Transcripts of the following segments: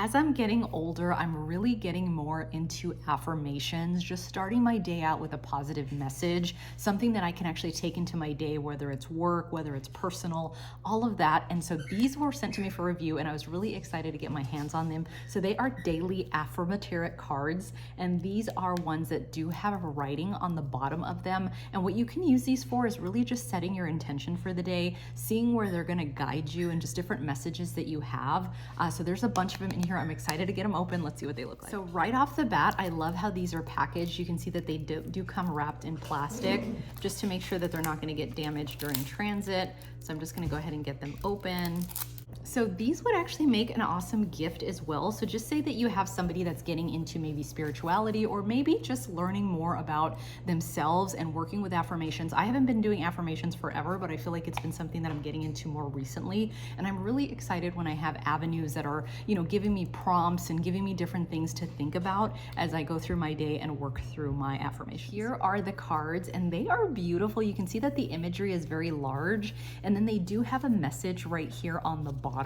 as I'm getting older, I'm really getting more into affirmations, just starting my day out with a positive message, something that I can actually take into my day, whether it's work, whether it's personal, all of that. And so these were sent to me for review, and I was really excited to get my hands on them. So they are daily affirmatoric cards, and these are ones that do have writing on the bottom of them. And what you can use these for is really just setting your intention for the day, seeing where they're going to guide you, and just different messages that you have. So there's a bunch of them in here. I'm excited to get them open. Let's see what they look like. So right off the bat, I love how these are packaged. You can see that they do come wrapped in plastic, just to make sure that they're not going to get damaged during transit. So I'm just going to go ahead and get them open. So these would actually make an awesome gift as well. So just say that you have somebody that's getting into maybe spirituality, or maybe just learning more about themselves and working with affirmations. I haven't been doing affirmations forever, but I feel like it's been something that I'm getting into more recently. And I'm really excited when I have avenues that are, giving me prompts and giving me different things to think about as I go through my day and work through my affirmations. Here are the cards, and they are beautiful. You can see that the imagery is very large, and then they do have a message right here on the bottom.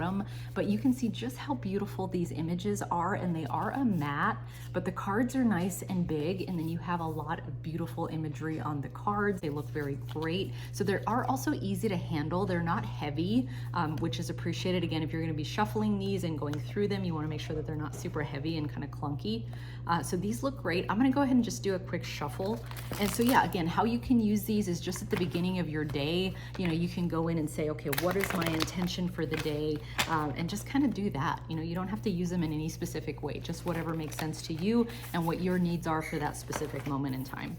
But you can see just how beautiful these images are, and they are a matte, but the cards are nice and big, and then you have a lot of beautiful imagery on the cards. They look very great. So they are also easy to handle. They're not heavy, which is appreciated. Again, if you're going to be shuffling these and going through them, you want to make sure that they're not super heavy and kind of clunky. So these look great. I'm going to go ahead and just do a quick shuffle. And so yeah, again, how you can use these is just at the beginning of your day. You can go in and say, okay, what is my intention for the day? And just kind of do that. You don't have to use them in any specific way, just whatever makes sense to you and what your needs are for that specific moment in time.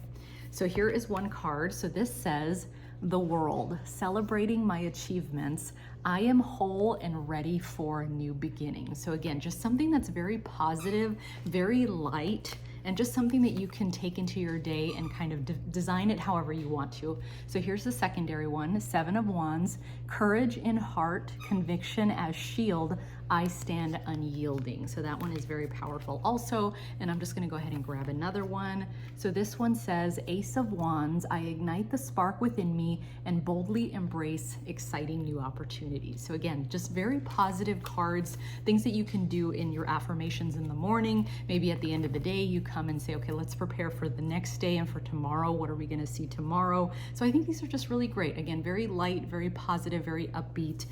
So here is one card. So this says, "The world, celebrating my achievements. I am whole and ready for a new beginning." So again, just something that's very positive, very light, and just something that you can take into your day and kind of design it however you want to. So here's the secondary one, Seven of Wands, "Courage in heart, conviction as shield, I stand unyielding." So that one is very powerful also. And I'm just gonna go ahead and grab another one. So this one says, "Ace of Wands, I ignite the spark within me and boldly embrace exciting new opportunities." So again, just very positive cards, things that you can do in your affirmations in the morning. Maybe at the end of the day, you come and say, okay, let's prepare for the next day and for tomorrow. What are we gonna see tomorrow? So I think these are just really great. Again, very light, very positive, very upbeat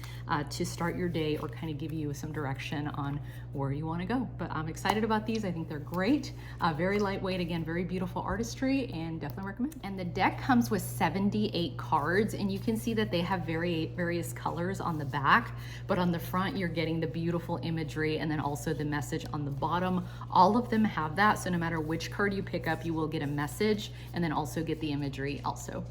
to start your day or kind of give you some direction on where you want to go. But I'm excited about these. I think they're great. Very lightweight, again, very beautiful artistry, and definitely recommend. And the deck comes with 78 cards, and you can see that they have various colors on the back, but on the front you're getting the beautiful imagery and then also the message on the bottom. All of them have that, so no matter which card you pick up, you will get a message and then also get the imagery also.